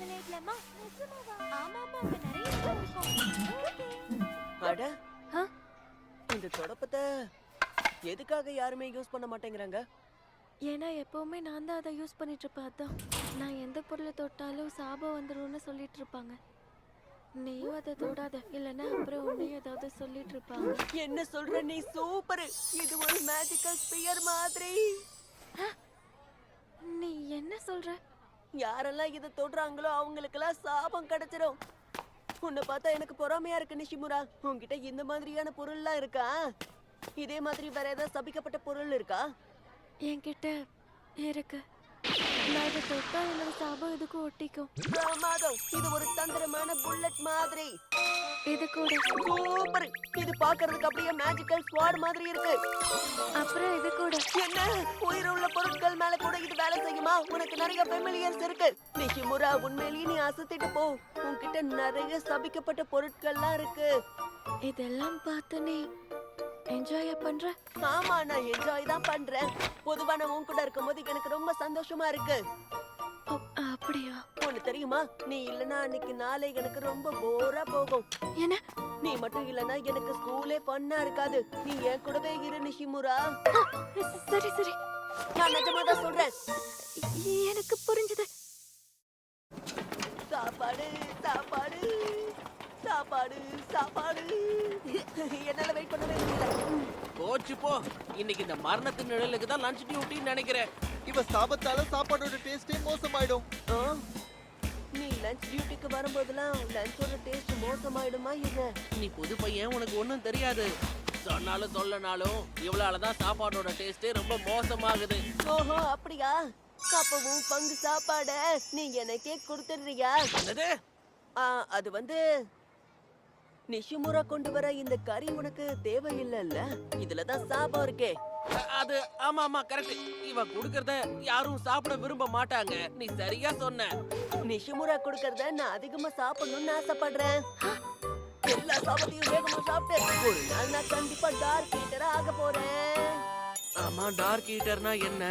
விளையாடலாமா? நிஜமாவா? ஆமாமா, அங்க நிறைய இடம் இருக்கும். அட, இந்த தொடப்பத்தை எதுக்காக யாருமே யூஸ் பண்ண மாட்டேங்கிறாங்க? ஏன்னா எப்பவுமே நான் தான் அதை யூஸ் பண்ணிட்டு இருப்பேன். அதான் நான் எந்த பொருளை தொட்டாலும் சாபம் வந்துரும்னு சொல்லிட்டு இருப்பாங்க. நீயும் அதை தொடாத, இல்லைன்னா அப்புறம் உன்னையும் ஏதாவது சொல்லிட்டு இருப்பாங்க. என்ன சொல்ற நீ? சூப்பர்! இது ஒரு மேஜிக்கல் ஸ்பியர் மாதிரி. நீ என்ன சொல்ற? யாரெல்லாம் இதை தொடுறாங்களோ அவங்களுக்கெல்லாம் சாபம் கிடைச்சிடும். உன்னை பார்த்தா எனக்கு பொறாமையா இருக்கு நிஷிமுரா. உன்கிட்ட இந்த மாதிரியான பொருள்லாம் இருக்கா? இதே மாதிரி வேற ஏதாவது சபிக்கப்பட்ட பொருள் இருக்கா? என்கிட்ட இருக்கு. நான் இதை தொட்டா என்னோட சாபம் இதுக்கு ஒட்டிக்கும். பிரமாதம்! இது ஒரு தந்திரமான புல்லட் மாதிரி. இது கூட சூப்பர்! இது பார்க்கிறதுக்கு அப்படியே மேஜிக்கல் ஸ்வாட் மாதிரி இருக்கு. அப்புறம் இது கூட என்ன? உயிருள்ள பொருட்கள் மேல கூட இது வேலை செய்யுமா? உனக்கு நிறைய ஃபெமிலியர்ஸ் இருக்கு. நிஷிமுரா, உண்மையிலேயே நீ அசத்திட்டு போ. உன்கிட்ட நிறைய சபிக்கப்பட்ட பொருட்கள்லாம் இருக்கு. இதெல்லாம் பார்த்து நீ என்ஜாய் பண்ற? ஆமா, நான் என்ஜாய் தான் பண்றேன். பொதுவா நான் உன் கூட இருக்கும்போது எனக்கு ரொம்ப சந்தோஷமா இருக்கு. அப்படியா? ஒண்ணு தெரியுமா? நீ இல்லனா அன்னைக்கு நாளை எனக்கு ரொம்ப போரா போகும். என்ன? நீ மட்டும் இல்லனா எனக்கு ஸ்கூலே ஃபன்னா இருக்காது. நீ என் கூடவே இரு நிஷிமுரா. சரி சரி, நான் நிஜமா தான் சொல்றேன். எனக்கு புரிஞ்சது. சாப்பாடு சாப்பாடு சாப்பாடு சாப்பாடு. என்னால வெயிட் பண்ணவே முடியல. போச்சு போ. இன்னைக்கு இந்த மரணத்தின் நிழலுக்கு தான் லஞ்ச் டியூட்டின்னு நினைக்கிறேன். இவ சாபத்தால சாப்பாடோட டேஸ்டே மோசமாயிடும். நீ லஞ்ச் டியூட்டிக்கு வரும்போதெல்லாம் லஞ்சோட டேஸ்ட் மோசமாயிடுமா என்ன? நீ புது பையன், உனக்கு ஒண்ணும் தெரியாது. சொன்னாலும் சொல்லனாலும் இவளாலதான் சாப்பாடோட டேஸ்டே ரொம்ப மோசமாகுது. ஓஹோ, அப்படியா? அப்பவும் பங்கு சாப்பாட நீ எனக்கே கொடுத்துடுறியா? என்னது? அது வந்து நிஷிமுரா கொண்டு வர இந்த கறி உனக்கு தேவையில்லைல்ல? இதுலதான் சாபம் இருக்கே. அது ஆமா ஆமா கரெக்ட். இவ குடுக்கறத யாரும் சாப்பிட விரும்ப மாட்டாங்க. நீ சரியா சொன்ன. நிஷிமுரா குடுக்கறத நான் அதிகமா சாப்பிடணும்னு ஆசைப்படுறேன். எல்லா சாபத்தையும் வேகமா சாப்பிட்டு ஒரு நாள் நான் கண்டிப்பா டார்க் ஈட்டரா ஆக போறேன். ஆமா, டார்க் ஈட்டர்னா என்ன?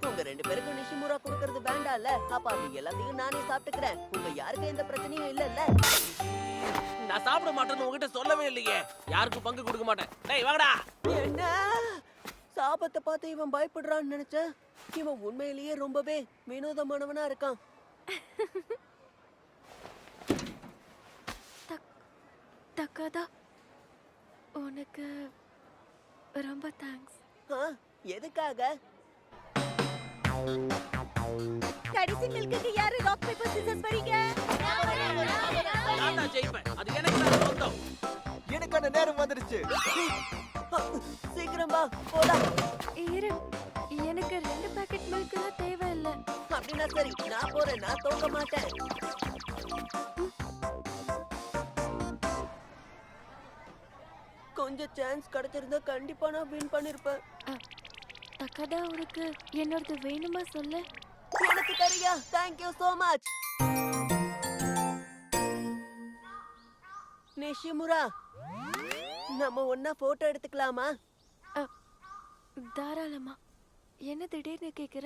உங்க ரெண்டு பேருக்கும் நிஷிமுரா குடுக்கறது வேண்டாம்ல? அப்ப அது எல்லாத்தையும் நானே சாப்பிட்டுக்கிறேன். உங்க யாருக்கும் எந்த பிரச்சனையும் இல்லல்ல? நான் சாப்பிட மாட்டேன்னு உங்ககிட்ட சொல்லவே இல்லையே. யாருக்கும் பங்கு கொடுக்க மாட்டேன். டேய் வாங்கடா. என்ன? சாபத்தை பார்த்து இவன் பயப்படுறான்னு நினைச்சேன். இவன் உண்மையிலேயே ரொம்பவே வினோதமானவனா இருக்கான். தக்காதா, உனக்கு ரொம்ப தேங்க்ஸ். எதுக்காக? கடைசி மில்க்குக்கு யாரு ராக் பேப்பர் சிசர்ஸ் வரீங்க? நான் தான் ஜெயிப்பேன். அது எனக்கு தான் சொந்தம். எனக்கான நேரம் வந்துருச்சு. சீக்கிரம் வா, போலாம். இரு, எனக்கு 2 பாக்கெட் மில்க் தான் தேவையில்லை. அப்படின்னா சரி, நான் போறேன். நான் தோக்க மாட்டேன். கொஞ்சம் சான்ஸ் கிடைச்சிருந்தா கண்டிப்பா நான் வின் பண்ணிருப்பேன். தக்காதா, உனக்கு என்னோடது வேணுமா சொல்லு? எனக்கு தெரியா. Thank you so much. நிஷிமுரா, நம்ம ஒண்ணா போட்டோ எடுத்துக்கலாமா? தாராளமா. என்ன திடீர்னு கேக்குற?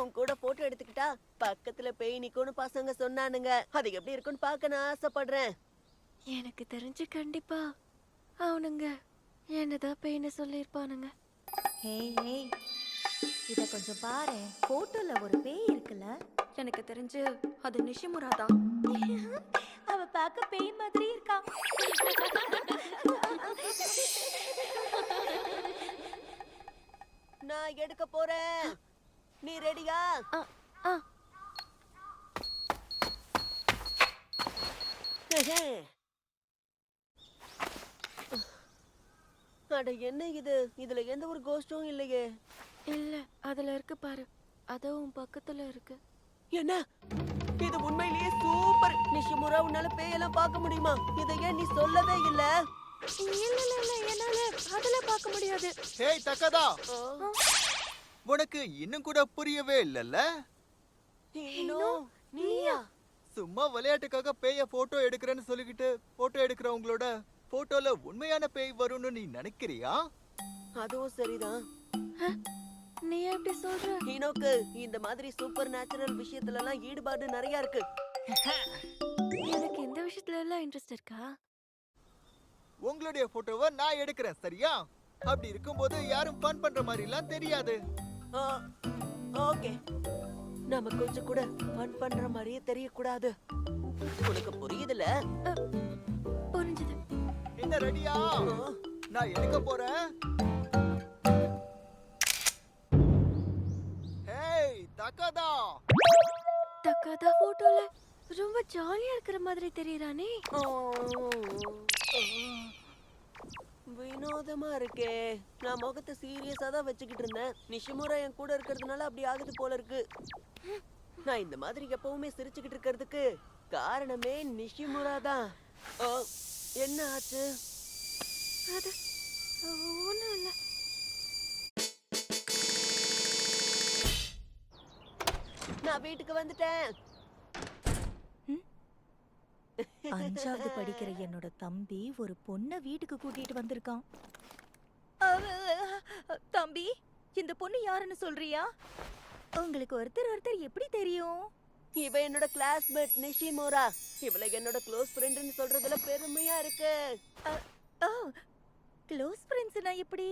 உன் கூட போட்டோ எடுத்துக்கிட்டா பக்கத்துல பேய் நிக்கும்னு பசங்க சொன்னானுங்க. அது எப்படி இருக்குன்னு பார்க்க நான் ஆசைப்படுறேன். எனக்கு தெரிஞ்சு கண்டிப்பா அவனுங்க என்னதான் பேய்னு சொல்லியிருப்பானுங்க. ஹே, இத கொஞ்சம் பாரு. போட்டோல ஒரு பேய் இருக்குல்ல? எனக்கு தெரிஞ்சு அது நிஷிமுரா தான். அவ பார்க்க பேய் மாதிரி இருக்கா. நான் எடுக்க போறேன். நீ ரெடியா? அட, என்ன இது? இதுல எந்த ஒரு கோஸ்டும் இல்லையே. இல்ல, அதுல இருக்கு பாரு. அதுவும் பக்கத்துல இருக்கு. என்ன? இது உண்மையிலேயே சூப்பர். நிஷிமுரா, உன்னால பேயெல்லாம் பார்க்க முடியுமா? இதை ஏன் நீ சொல்லவே இல்ல? இல்ல, என்னால அதெல்லாம் பார்க்க முடியாது. ஹேய் தக்கதா, உனக்கு இன்னும் கூட புரியவே இல்லல்ல? நீயா? சும்மா விளையாட்டுக்காக பேய போட்டோ எடுக்கிறேன்னு சொல்லிக்கிட்டு போட்டோ எடுக்கிறவங்களோட போட்டோல உண்மையான பேய் வரும்னு நீ நினைக்கிறியா? அதுவும் சரிதான். நீ எப்படி சொல்ற? ஹீனோக்கு இந்த மாதிரி சூப்பர் நேச்சுரல் விஷயத்துல எல்லாம் ஈடுபாடு நிறைய இருக்கு. எனக்கு இந்த விஷயத்துல எல்லாம் இன்ட்ரெஸ்ட் இருக்கா? உங்களுடைய போட்டோவை நான் எடுக்கிறேன், சரியா? அப்படி இருக்கும்போது யாரும் ஃபன் பண்ற மாதிரி எல்லாம் தெரியாது. ஓகே, நம்ம கொஞ்சம் கூட ஃபன் பண்ற மாதிரியே தெரியக்கூடாது. உனக்கு புரியுதுல? புரிஞ்சுது. என்ன ரெடியா? நான் எடுக்க போறேன். ஹேய் தக்காதா, தக்காதா போட்டோல ரொம்ப ஜாலியா இருக்கிற மாதிரி தெரியறானே. வினோதமா இருக்கே. நான் முகத்தை சீரியஸா தான் வச்சுக்கிட்டு இருந்தேன். நிஷிமுரா என் கூட இருக்கிறதுனால அப்படி ஆகுது போல இருக்கு. நான் இந்த மாதிரி எப்பவுமே சிரிச்சுக்கிட்டு இருக்கிறதுக்கு காரணமே நிஷிமுரா தான். என்ன ஆச்சு? அது ஒண்ணும் இல்ல. நான் வீட்டுக்கு வந்துட்டேன். 5வது படிக்கிற என்னோட தம்பி ஒரு பொண்ண வீட்டுக்கு கூட்டிட்டு வந்திருக்கான். தம்பி, இந்த பொண்ணு யாருன்னு சொல்றியா? உங்களுக்கு ஒருத்தர் எப்படி தெரியும்? இவ என்னோட கிளாஸ்மேட் நிஷிமுரா. இவளை என்னோட க்ளோஸ் ஃப்ரெண்ட்னு சொல்றதுல பெருமையா இருக்கு. க்ளோஸ் ஃப்ரெண்ட்ஸ்னா எப்படி?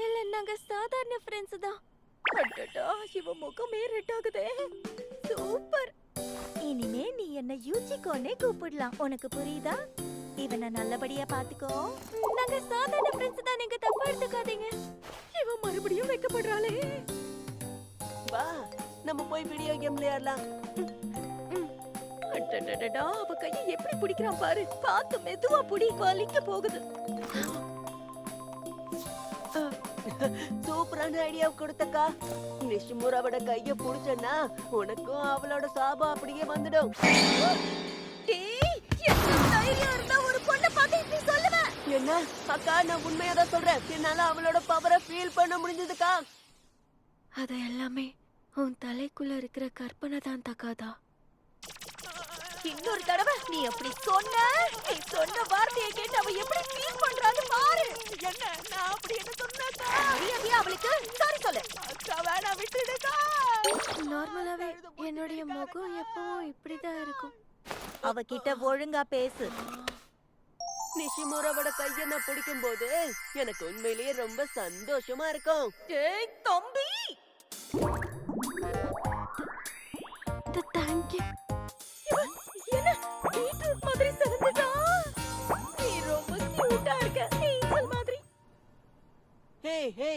இல்ல, நாங்க சாதாரண ஃப்ரெண்ட்ஸ் தான். அடடா, இவ முகமே ரெட் ஆகுதே. சூப்பர். இனிமே நீ என்ன யூச்சிக்கோனே கூப்பிடலாம். உனக்கு புரியுதா? இவனை நல்லபடியா பாத்துக்கோ. நாங்க சாதாரண ஃப்ரெண்ட்ஸ் தான், நீங்க தப்பா எடுத்துக்காதீங்க. இவ மறுபடியும் வைக்கப்படுறாளே. வா, நம்ம போய் வீடியோ கேம் விளையாடலாம். அடடடடா, அவ கையை எப்படி பிடிக்கிறான் பாரு. பார்த்து மெதுவா புடி, வலிக்க போகுது. சூப்பரான ஐடியா கொடுத்தக்கா. நிஷிமுராவோட கைய புடிச்சனா உனக்கும் அவளோட சாபம் அப்படியே வந்துடும். டேய், என்ன தைரியம் இருந்தா ஒரு பொண்ணை பார்த்து இப்படி சொல்லுவ? என்ன அக்கா, நான் உண்மையா தான் சொல்றேன். என்னால அவளோட பவரை ஃபீல் பண்ண முடிஞ்சதுக்கா. அது எல்லாமே உன் தலைக்குள்ள இருக்கிற கற்பனை தான் தக்காதா. இன்னொரு தடவை நீ அப்படி சொன்ன, நீ சொன்ன வார்த்தையை கேட்டு அவ எப்படி ஃபீல் பண்றான்னு பாரு. என்ன நான் அப்படி என்ன சொன்னேக்கா? மரியாதையா அவளுக்கு சாரி சொல்லு. அக்கா வேணா, விட்டுடுக்கா. நார்மலாவே என்னுடைய முகம் எப்பவும் இப்படிதான் இருக்கும். அவகிட்ட ஒழுங்கா பேசு. நிஷிமுராவோட கைய நான் பிடிக்கும் போது எனக்கு உண்மையிலேயே ரொம்ப சந்தோஷமா இருக்கும். டேய் தம்பி, தேங்க்யூ. என்ன பீட்ரூட் மாதிரி செவந்துட்டா? நீ ரொம்ப கியூட்டா இருக்க, ஏஞ்சல் மாதிரி. ஹே ஹே,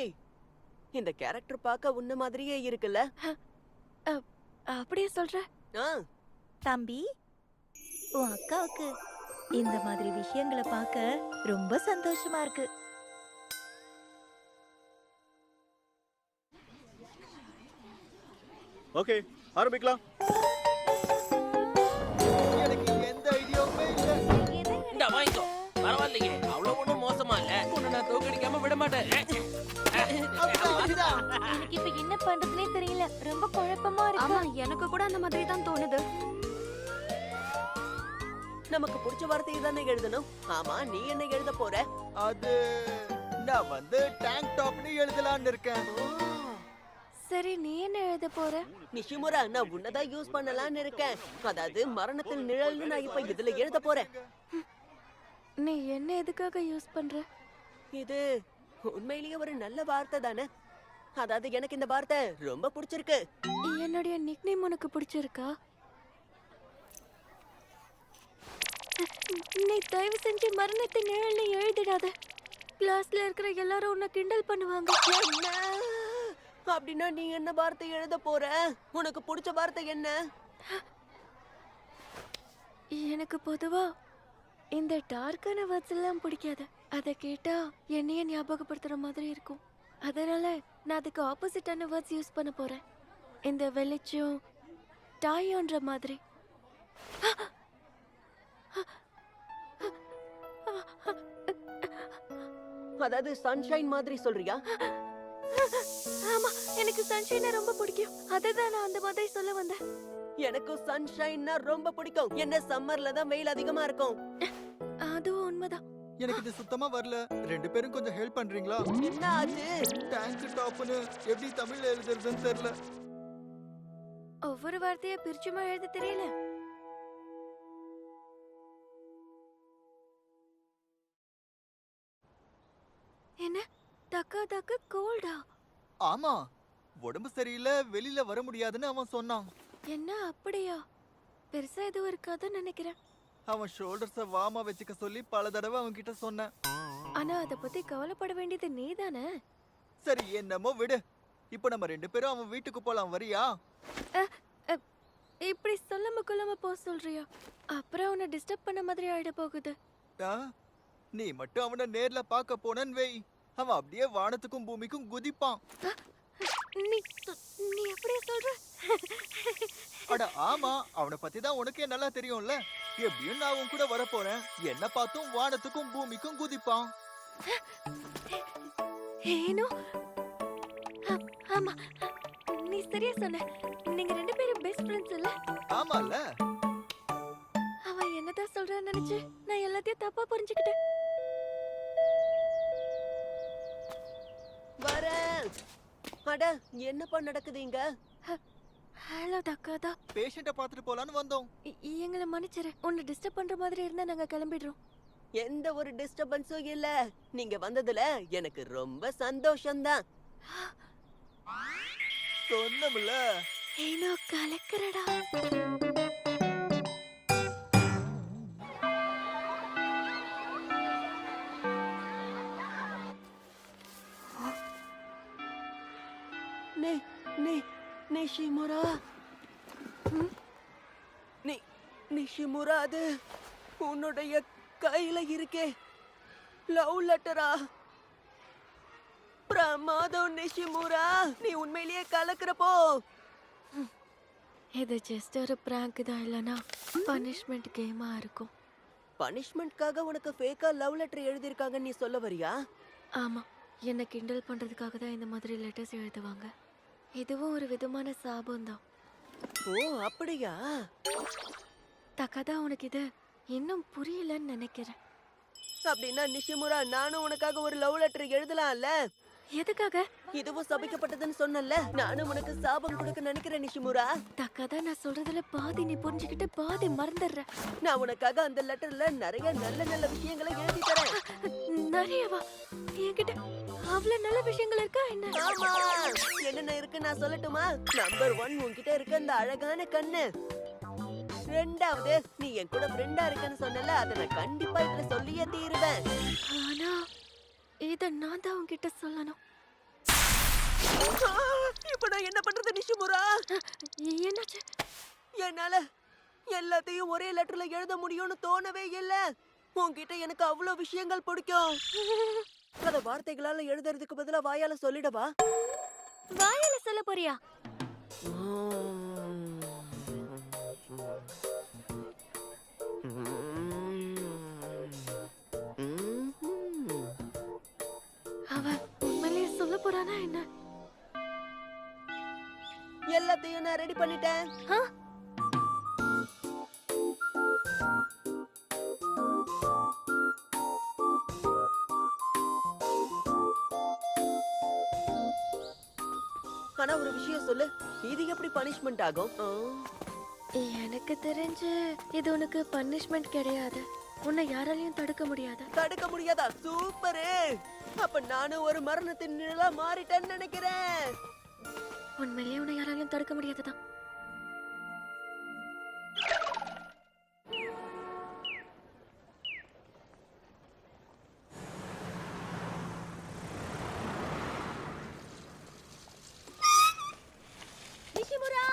இந்த கேரக்டர் பார்க்க உன்ன மாதிரியே இருக்குல்ல? அப்படியே சொல்ற? தம்பி, உன் அக்காவுக்கு இந்த மாதிரி விஷயங்களை பார்க்க ரொம்ப சந்தோஷமா இருக்கு. ஓகே, ஆரம்பிக்கலாம். எனக்கு எந்த ஐடியாவுமே இல்ல. இந்த வாங்கிக்கோ. பரவாயில்லையே, அவ்வளவு ஒண்ணும் மோசமா இல்ல. உன்னை நான் தோக்கடிக்காம விட மாட்டேன். அதுதான். எனக்கு இப்ப என்ன பண்றதுனே தெரியல. ரொம்ப குழப்பமா இருக்கு. ஆமா, எனக்கு கூட அந்த மாதிரி தான் தோணுது. நமக்கு பிடிச்ச வார்த்தையை தானே எழுதணும். ஆமா, நீ என்ன எழுத போற? அது நான் வந்து டேங்க் டாப்னு எழுதலாம்னு இருக்கேன். சரி, நீ என்ன எழுத போற? நிஷிமுரா, நான் உன்னதான் யூஸ் பண்ணலாம்னு இருக்கேன். அதாவது மரணத்தின் நிழல்னு நான் இப்ப இதுல எழுத போறேன். நீ என்ன எதுக்காக யூஸ் பண்ற? இது உண்மையிலேயே ஒரு நல்ல வார்த்தை தானே. அதாவது எனக்கு இந்த வார்த்தை ரொம்ப பிடிச்சிருக்கு. என்னுடைய நிக்நேம் உனக்கு பிடிச்சிருக்கா? நீ தயவு செஞ்சு மரணத்தின் நிழல்னு எழுதிடாத. கிளாஸ்ல இருக்கிற எல்லாரும் உன்னை கிண்டல் பண்ணுவாங்க. என்ன? அப்படின்னா நீ என்ன வார்த்தை எழுத போற? உனக்கு பிடிச்ச வார்த்தை என்ன? எனக்கு பொதுவா இந்த டார்க்கான வேர்ட்ஸ் எல்லாம் பிடிக்காது. அதை கேட்டா என்னைய ஞாபகப்படுத்துற மாதிரி இருக்கும். அதனால நான் அதுக்கு ஆப்போசிட்டான வேர்ட்ஸ் யூஸ் பண்ண போறேன். இந்த வெளிச்சம் டாயோன்ற மாதிரி. அதாவது சன்ஷைன் மாதிரி சொல்றியா? ஆமா, எனக்கு சன்ஷைனை ரொம்ப பிடிக்கும். அதுதான் நான் அந்த மாதிரி சொல்ல வந்தேன். எனக்கு சன்ஷைன்னா ரொம்ப பிடிக்கும். என்ன சம்மர்ல தான் வெயில் அதிகமா இருக்கும். அதுவும் உண்மைதான். எனக்கு இது சுத்தமா வரல. 2 பேரும் கொஞ்சம் ஹெல்ப் பண்றீங்களா? என்ன ஆச்சு? டேங்க் டாப்னு எப்படி தமிழ்ல எழுதுறதுன்னு தெரியல. ஒவ்வொரு வார்த்தையா பிரிச்சுமா எழுத தெரியல. என்ன தக்க கோல்டா? ஆமா, உடம்பு சரியில்லை, வெளியில வர முடியாதுன்னு அவன் சொன்னான். என்ன அப்படியா? பெருசா எதுவும் இருக்காதுன்னு நினைக்கிறேன். அவன் ஷோல்டர்ஸ வாமா வச்சுக்க சொல்லி பல தடவை அவன் கிட்ட சொன்னேன். ஆனா அத பத்தி கவலைப்பட வேண்டியது நீதானே. சரி, என்னமோ விடு. இப்போ நம்ம 2 பேரும் அவன் வீட்டுக்கு போலாம், வரியா? இப்படி சொல்லாம கொள்ளாம போ சொல்றியா? அப்புறம் அவனை டிஸ்டர்ப் பண்ண மாதிரி ஆயிட போகுது. ஆ? நீ மட்டும் அவனை நேர்ல பார்க்க போனன்னு வை, அவன் அப்படியே வானத்துக்கும் பூமிக்கும் குதிப்பான். நீ நீ அப்படியே சொல்ற? அட ஆமா, அவனை பத்தி தான் உனக்கே நல்லா தெரியும்ல. எப்படியும் நான் உன் கூட வரப்போறேன். என்ன பார்த்தும் வானத்துக்கும் பூமிக்கும் குதிப்பான். ஏனோ ஆமா, நீ சரியா சொன்ன. நீங்க 2 பேரும் பெஸ்ட் ஃப்ரெண்ட்ஸ் இல்ல? ஆமால. அவன் என்னதான் சொல்றான்னு நினைச்சு நான் எல்லாத்தையும் தப்பா புரிஞ்சுக்கிட்டேன். வரேன். அட, என்னப்பா நடக்குது இங்க? ஹலோ தக்காதா. பேஷண்ட பார்த்துட்டு போலான்னு வந்தோம். எங்களை மன்னிச்சிரு. உன்னை டிஸ்டர்ப் பண்ற மாதிரி இருந்தா நாங்க கிளம்பிடுறோம். எந்த ஒரு டிஸ்டர்பன்ஸும் இல்ல. நீங்க வந்ததுல எனக்கு ரொம்ப சந்தோஷம்தான். சொன்னமுல்ல. ஏனோ கலக்கிறடா. நிஷிமுரா, நிஷிமுரா, அது உன்னுடைய கையில இருக்கே லவ் லெட்டரா? பிரமாதம் நிஷிமுரா, நீ உண்மையிலேயே கலக்கிறப்போ. இது ஜஸ்ட் ஒரு பிராங்க் தான், இல்லனா பனிஷ்மெண்ட் கேமா இருக்கும். பனிஷ்மெண்ட்காக உனக்கு ஃபேக்கா லவ் லெட்டர் எழுதிருக்காங்கன்னு நீ சொல்ல வரியா? ஆமா, என்ன கிண்டல் பண்றதுக்காக தான் இந்த மாதிரி லெட்டர்ஸ் எழுதுவாங்க. இதுவும் ஒரு விதமான சாபம் தான். ஓ அப்படியா? தக்காதா, உனக்கு இது இன்னும் புரியலன்னு நினைக்கிறேன். அப்படின்னா நிஷிமுரா, நானும் உனக்காக ஒரு லவ் லெட்டர் எழுதலாம்ல? எதுக்காக? இதுவும் சபிக்கப்பட்டதுன்னு சொன்னல, நானும் உனக்கு சாபம் கொடுக்க நினைக்கிறேன் நிஷிமுரா. தக்காதா, நான் சொல்றதுல பாதி நீ புரிஞ்சுக்கிட்டு பாதி மறந்துடுற. நான் உனக்காக அந்த லெட்டர்ல நிறைய நல்ல நல்ல விஷயங்களை எழுதி தரேன். நிறையவா? என்கிட்ட அவ்வளவு நல்ல விஷயங்கள் இருக்கா என்ன? ஆமா, என்னென்ன இருக்கு நான் சொல்லட்டுமா? நம்பர் 1, உன்கிட்ட இருக்க அந்த அழகான கண்ணு. 2வது, நீ என் கூட ஃப்ரெண்டா இருக்கன்னு சொன்னல, அதை நான் கண்டிப்பா இதுல சொல்லியே தீருவேன். ஆனா இத நான் தான் உன்கிட்ட சொல்லணும். இப்ப நான் என்ன பண்றது நிஷிமுரா? என்னாச்சு? என்னால எல்லாத்தையும் ஒரே லெட்டர்ல எழுத முடியும்னு தோணவே இல்ல. உன்கிட்ட எனக்கு அவ்வளவு விஷயங்கள் பிடிக்கும். அத வார்த்தைகளால எழுதுறதுக்கு பதிலா வாயால சொல்லிடவா? வாயால சொல்ல போறியா? அவன் உண்மையிலேயே சொல்ல போறானா என்ன? எல்லாத்தையும் நான் ரெடி பண்ணிட்டேன். ஆனா ஒரு விஷயம் சொல்லு, இது எப்படி பனிஷ்மெண்ட் ஆகும்? எனக்கு தெரிஞ்சு இது உனக்கு பனிஷ்மெண்ட் கிடையாது. உன்னை யாராலையும் தடுக்க முடியாது. தடுக்க முடியாதா? சூப்பரு! அப்ப நானும் ஒரு மரணத்தின் நிழலா மாறிட்டேன்னு நினைக்கிறேன். உண்மையிலேயே உன்னை யாராலையும் தடுக்க முடியாதுதான். நிஷிமுரா,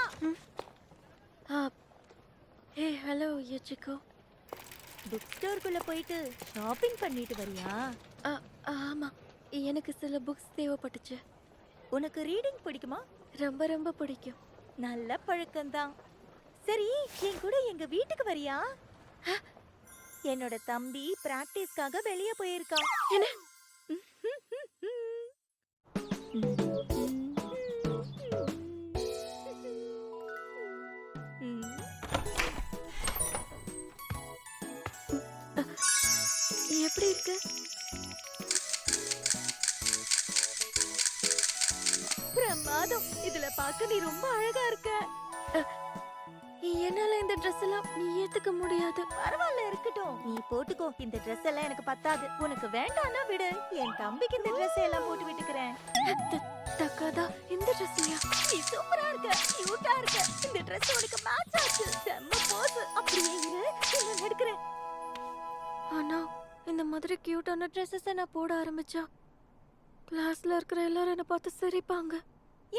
ஹே ஹலோ யுச்சிகோ. புக் ஸ்டோருக்குள்ள போயிட்டு ஷாப்பிங் பண்ணிட்டு வரியா? ஆமா, எனக்கு சில புக்ஸ் தேவைப்பட்டுச்சு. உனக்கு ரீடிங் பிடிக்குமா? ரொம்ப ரொம்ப பிடிக்கும். நல்ல பழக்கம்தான். சரி, என் கூட எங்க வீட்டுக்கு வரியா? என்னோட தம்பி பிராக்டிஸ்க்காக வெளியே போயிருக்கான். என்ன? எப்படி இருக்கு? பிரமாதம். இதுல பார்க்க நீ ரொம்ப அழகா இருக்க. என்னால இந்த ட்ரெஸ் எல்லாம் நீ ஏத்துக்க முடியாது. பரவாயில்ல, இருக்கட்டும். நீ போட்டுக்கோ. இந்த Dress எல்லாம் எனக்கு பத்தாது. உனக்கு வேண்டாம்னா விடு. என் தம்பிக்கு இந்த Dress எல்லாம் போட்டு விட்டுக்கிறேன். தக்காதா, இந்த ட்ரெஸ்ஸையா? நீ சூப்பரா இருக்க, கியூட்டா இருக்க. இந்த Dress உனக்கு மேட்ச் ஆச்சு. செம்ம போஸ். அப்படியே இரு, நான் எடுக்கிறேன். ஆனா இந்த மாதிரி கியூட்டான ட்ரெஸ்ஸஸ் நான் போட ஆரம்பிச்சா கிளாஸ்ல இருக்கிற எல்லாரும் என்ன பார்த்து சிரிப்பாங்க.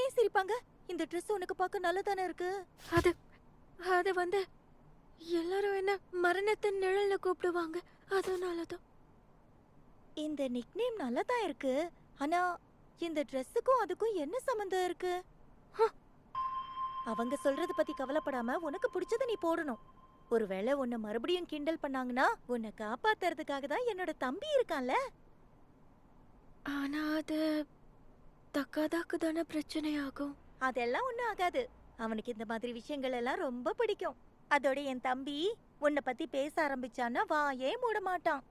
ஏன் சிரிப்பாங்க? இந்த Dress உனக்கு பார்க்க நல்லதானே இருக்கு. அது வந்து எல்லாரும் என்ன மரணத்தின் நிழல்ல கூப்பிடுவாங்க. அதனாலதான். இந்த நிக்நேம் நல்லதான் இருக்கு. ஆனா இந்த Dressக்கும் அதுக்கும் என்ன சம்பந்தம் இருக்கு? அவங்க சொல்றத பத்தி கவலைப்படாம உனக்கு பிடிச்சத நீ போடணும். ஒருவேளை உன்னை மறுபடியும் கிண்டல் பண்ணாங்கன்னா உன்னை காப்பாத்துறதுக்காக தான் என்னோட தம்பி இருக்கான்ல. ஆனா அது தக்காதாக்கு தானே பிரச்சனை ஆகும். அதெல்லாம் ஒண்ணும் ஆகாது. அவனுக்கு இந்த மாதிரி விஷயங்கள் எல்லாம் ரொம்ப பிடிக்கும். அதோட என் தம்பி உன்னை பத்தி பேச ஆரம்பிச்சான்னா வாயே மூட மாட்டான்.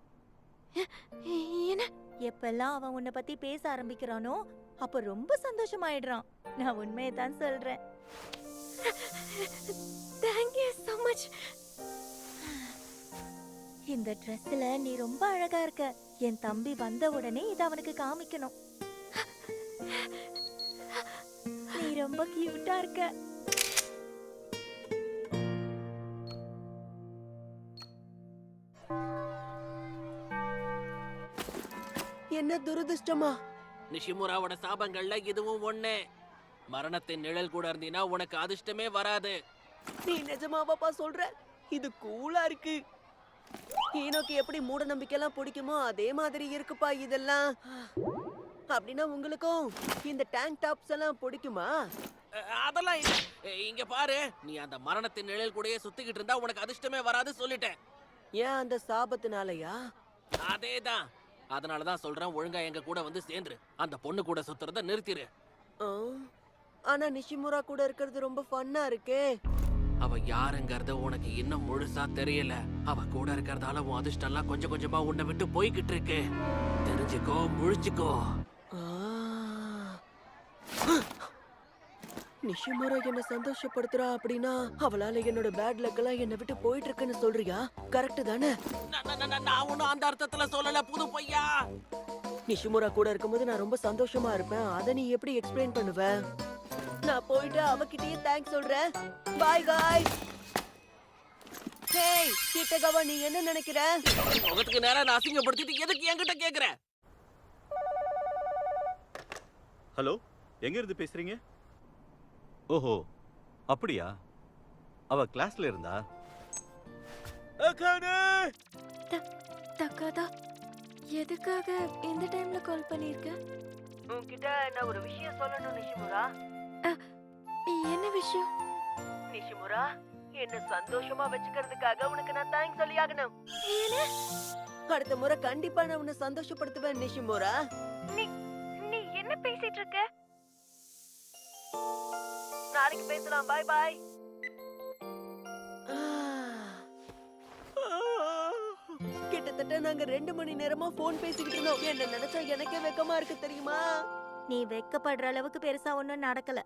என்ன? எப்பெல்லாம் அவன் உன்னை பத்தி பேச ஆரம்பிக்கிறானோ அப்ப ரொம்ப சந்தோஷமாயிடுறான். நான் உண்மையை தான் சொல்றேன். Thank you so much. இந்த Dressல நீ ரொம்ப அழகா இருக்க. என் தம்பி வந்த உடனே இத அவனுக்கு காமிக்கணும். நீ ரொம்ப கியூட்டா இருக்க. என்ன துரதிர்ஷ்டமா? நிஷிமுராவோட சாபங்கள்ல இதுவும் ஒண்ணு. மரணத்தின் நிழல் கூட இருந்தீனா உனக்கு அதிர்ஷ்டமே வராது. நீ நிஜமாவாப்பா சொல்ற? இது கூலா இருக்கு. ஈனோக்கு எப்படி மூட நம்பிக்கைலாம் பிடிக்குமோ அதே மாதிரி இருக்குப்பா இதெல்லாம். அப்படின்னா உங்களுக்கும் இந்த டேங்க் டாப்ஸ் எல்லாம் பிடிக்குமா? அதெல்லாம் இல்ல. இங்க பாரு, நீ அந்த மரணத்தின் நிழல் கூடயே சுத்திக்கிட்டு இருந்தா உனக்கு அதிர்ஷ்டமே வராது சொல்லிட்டேன். ஏன் அந்த சாபத்தினாலயா? அதேதான். அதனாலதான் சொல்றேன், ஒழுங்கா எங்க கூட வந்து சேர்ந்துரு. அந்த பொண்ணு கூட சுத்துறத நிறுத்திரு. ஆ, ஆனா நிஷிமுரா கூட இருக்கிறது ரொம்ப ஃபன்னா இருக்கே. அவ யாருங்கறது உனக்கு இன்னும் முழுசா தெரியல. அவ கூட இருக்கிறதால உன் அதிர்ஷ்டம்லாம் கொஞ்சம் கொஞ்சமா உன்னை விட்டு போய்கிட்டு இருக்கு. தெரிஞ்சுக்கோ, முழிச்சுக்கோ. ஆ. நிஷிமுரா என்ன சந்தோஷப்படுத்துறா அப்படின்னா அவளால என்னோட பேட் லக் எல்லாம் என்னை விட்டு போயிட்டு இருக்குன்னு சொல்றியா? கரெக்ட் தானே? நான் ஒண்ணும் அந்த அர்த்தத்துல சொல்லல, புது பையா. நிஷிமுரா கூட இருக்கும்போது நான் ரொம்ப சந்தோஷமா இருப்பேன். அதை நீ எப்படி எக்ஸ்பிளைன் பண்ணுவ? நான் போயிட்டு அவகிட்டயே தேங்க்ஸ் சொல்றேன். பாய் காய். ஹேய் கிட்டகவா, நீ என்ன நினைக்கிற? முகத்துக்கு நேரா நான் அசிங்கப்படுத்திட்டு எதுக்கு என்கிட்ட கேக்குற? ஹலோ, எங்க இருந்து பேசுறீங்க? ஓஹோ, அப்படியா? அவ கிளாஸ்ல இருந்தா? தக்காதா, எதுக்காக இந்த டைம்ல கால் பண்ணிருக்க? உன்கிட்ட நான் ஒரு விஷயம் சொல்லணும் நிஷிமுரா. என்ன விஷயம்? நிஷிமுரா, என்ன சந்தோஷமா வச்சுக்கிறதுக்காக உனக்கு நான் தேங்க்ஸ் சொல்லியாகணும். அடுத்த முறை கண்டிப்பா நான் உன்னை சந்தோஷப்படுத்துவேன் நிஷிமுரா. நீ என்ன பேசிட்டு இருக்க? நாளைக்கு பேசலாம். பாய் பாய். கிட்டத்தட்ட நாங்க 2 மணி நேரமா போன் பேசிக்கிட்டு இருந்தோம். என்ன நினைச்சா எனக்கே வெக்கமா இருக்கு தெரியுமா? நீ வெக்கப்படுற அளவுக்கு பெருசா ஒண்ணும் நடக்கல.